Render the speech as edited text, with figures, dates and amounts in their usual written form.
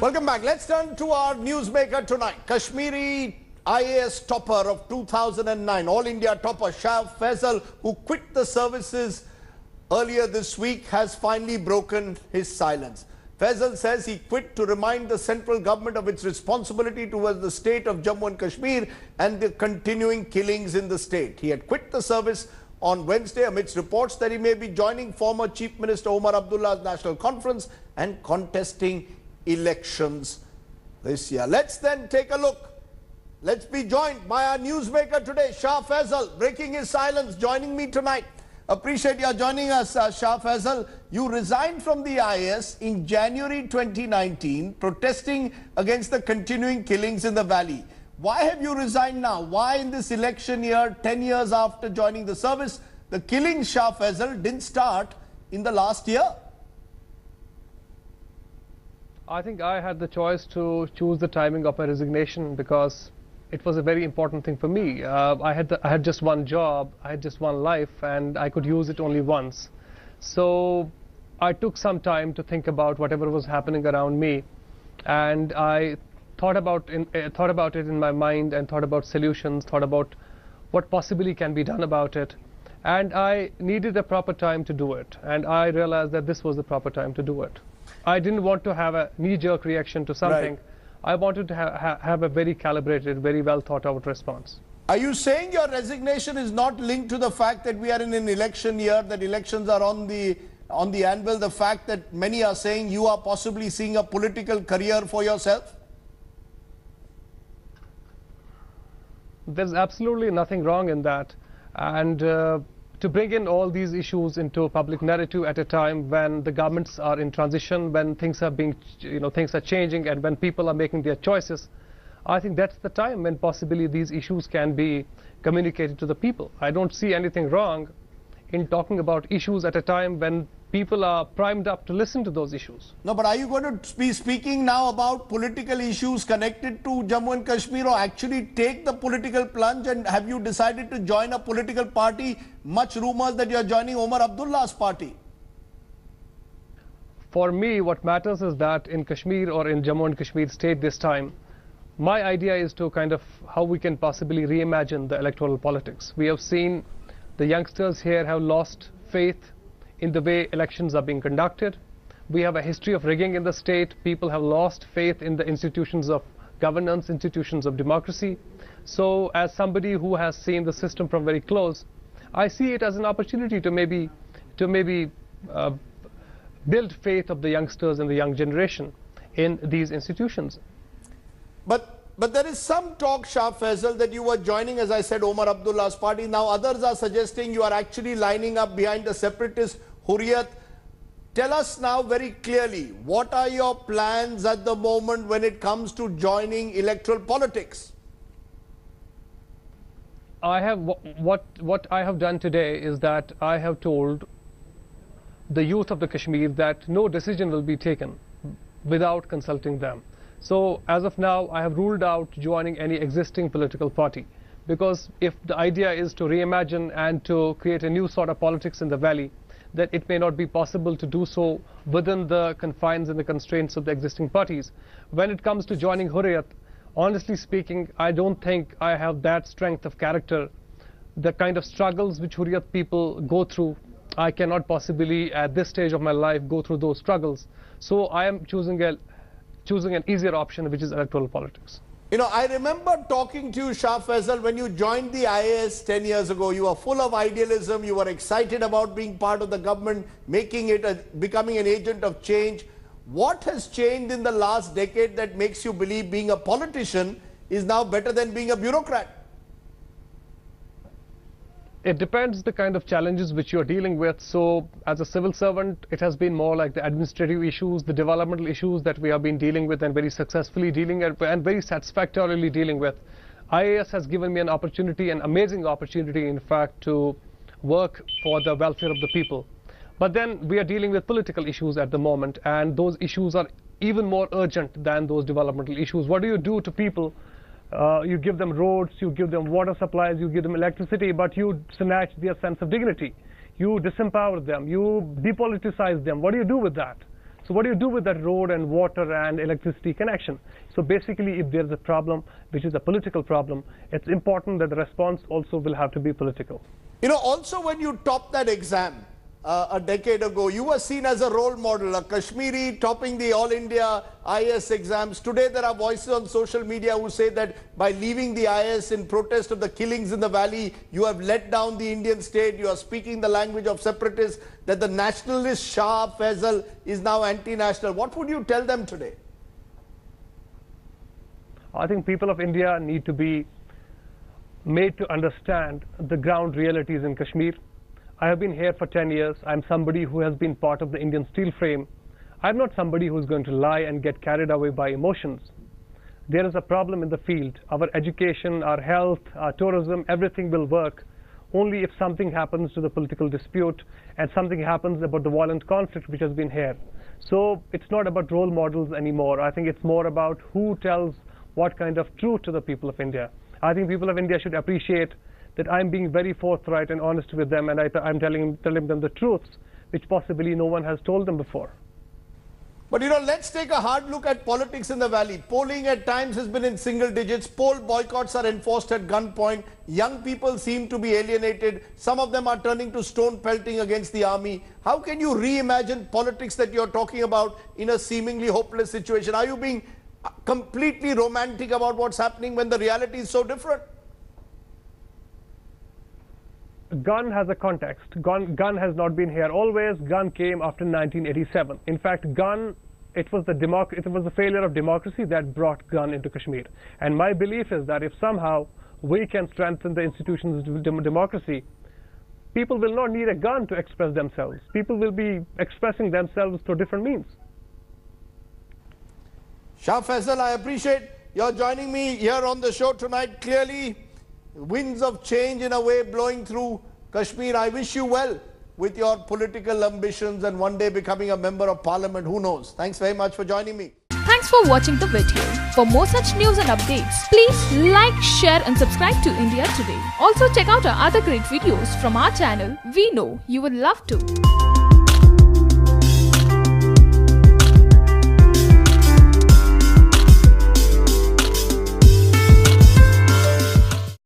Welcome back. Let's turn to our newsmaker tonight. Kashmiri IAS topper of 2009, All India topper Shah Faisal, who quit the services earlier this week, has finally broken his silence. Faisal says he quit to remind the central government of its responsibility towards the state of Jammu and Kashmir and the continuing killings in the state. He had quit the service on Wednesday amidst reports that he may be joining former Chief Minister Omar Abdullah's National Conference and contesting elections this year. Let's then take a look. Let's be joined by our newsmaker today, Shah Faisal, breaking his silence, joining me tonight. Appreciate your joining us, Shah Faisal. You resigned from the IAS in January 2019, protesting against the continuing killings in the valley. Why have you resigned now? Why in this election year, 10 years after joining the service, the killings, Shah Faisal, didn't start in the last year? I think I had the choice to choose the timing of my resignation because it was a very important thing for me. I had just one job, I had just one life, and I could use it only once. So I took some time to think about whatever was happening around me, and I thought about it in my mind and thought about solutions, thought about what possibly can be done about it. And I needed a proper time to do it, and I realized that this was the proper time to do it. I didn't want to have a knee-jerk reaction to something. Right. I wanted to have a very calibrated, very well thought-out response. Are you saying your resignation is not linked to the fact that we are in an election year, that elections are on the anvil, the fact that many are saying you are possibly seeing a political career for yourself? There's absolutely nothing wrong in that. And to bring in all these issues into public narrative at a time when the governments are in transition, when things are things are changing, and when people are making their choices, I think that's the time when possibly these issues can be communicated to the people. I don't see anything wrong in talking about issues at a time when people are primed up to listen to those issues. No, but are you going to be speaking now about political issues connected to Jammu and Kashmir, or actually take the political plunge? And have you decided to join a political party? Much rumors that you are joining Omar Abdullah's party. For me, what matters is that in Kashmir, or in Jammu and Kashmir state this time, my idea is to kind of how we can possibly reimagine the electoral politics. We have seen the youngsters here have lost faith in the way elections are being conducted. We have a history of rigging in the state. People have lost faith in the institutions of governance, institutions of democracy. So as somebody who has seen the system from very close, I see it as an opportunity to maybe build faith of the youngsters and the young generation in these institutions. But there is some talk, Shah Faisal, that you were joining, as I said, Omar Abdullah's party. Now others are suggesting you are actually lining up behind the separatist Hurriyat. Tell us now very clearly, what are your plans at the moment when it comes to joining electoral politics? What I have done today is that I have told the youth of the Kashmir that no decision will be taken without consulting them. So as of now, I have ruled out joining any existing political party, because if the idea is to reimagine and to create a new sort of politics in the valley, that it may not be possible to do so within the confines and the constraints of the existing parties. When it comes to joining Hurriyat, honestly speaking, I don't think I have that strength of character. The kind of struggles which Hurriyat people go through, I cannot possibly at this stage of my life go through those struggles. So I am choosing an easier option, which is electoral politics. You know, I remember talking to you, Shah Faisal, when you joined the IAS 10 years ago. You were full of idealism. You were excited about being part of the government, becoming an agent of change. What has changed in the last decade that makes you believe being a politician is now better than being a bureaucrat? It depends the kind of challenges which you're dealing with. So as a civil servant, it has been more like the administrative issues, the developmental issues that we have been dealing with and very successfully dealing and very satisfactorily dealing with. IAS has given me an opportunity, an amazing opportunity, in fact, to work for the welfare of the people. But then we are dealing with political issues at the moment, and those issues are even more urgent than those developmental issues. What do you do to people? You give them roads, you give them water supplies, you give them electricity, but you snatch their sense of dignity. You disempower them, you depoliticize them. What do you do with that? So what do you do with that road and water and electricity connection? So basically, if there's a problem, which is a political problem, it's important that the response also will have to be political. You know, also when you topped that exam a decade ago, you were seen as a role model, a Kashmiri topping the All India IAS exams. Today there are voices on social media who say that by leaving the IAS in protest of the killings in the valley, you have let down the Indian state, you are speaking the language of separatists, that the nationalist Shah Faisal is now anti-national. What would you tell them today? I think people of India need to be made to understand the ground realities in Kashmir. I have been here for 10 years. I'm somebody who has been part of the Indian steel frame. I'm not somebody who's going to lie and get carried away by emotions. There is a problem in the field. Our education, our health, our tourism, everything will work only if something happens to the political dispute and something happens about the violent conflict which has been here. So it's not about role models anymore. I think it's more about who tells what kind of truth to the people of India. I think people of India should appreciate that I'm being very forthright and honest with them, and I'm telling them the truths which possibly no one has told them before. But you know, let's take a hard look at politics in the valley. Polling at times has been in single digits. Poll boycotts are enforced at gunpoint. Young people seem to be alienated. Some of them are turning to stone pelting against the army. How can you reimagine politics that you're talking about in a seemingly hopeless situation? Are you being completely romantic about what's happening when the reality is so different? Gun has a context. Gun has not been here always. Gun came after 1987. In fact, gun, it was the failure of democracy that brought gun into Kashmir. And my belief is that if somehow we can strengthen the institutions of democracy, people will not need a gun to express themselves. People will be expressing themselves through different means. Shah Faisal, I appreciate your joining me here on the show tonight. Clearly, winds of change in a way blowing through Kashmir. I wish you well with your political ambitions and one day becoming a member of parliament. Who knows? Thanks very much for joining me. Thanks for watching the video. For more such news and updates, please like, share and subscribe to India Today. Also check out our other great videos from our channel. We know you would love to.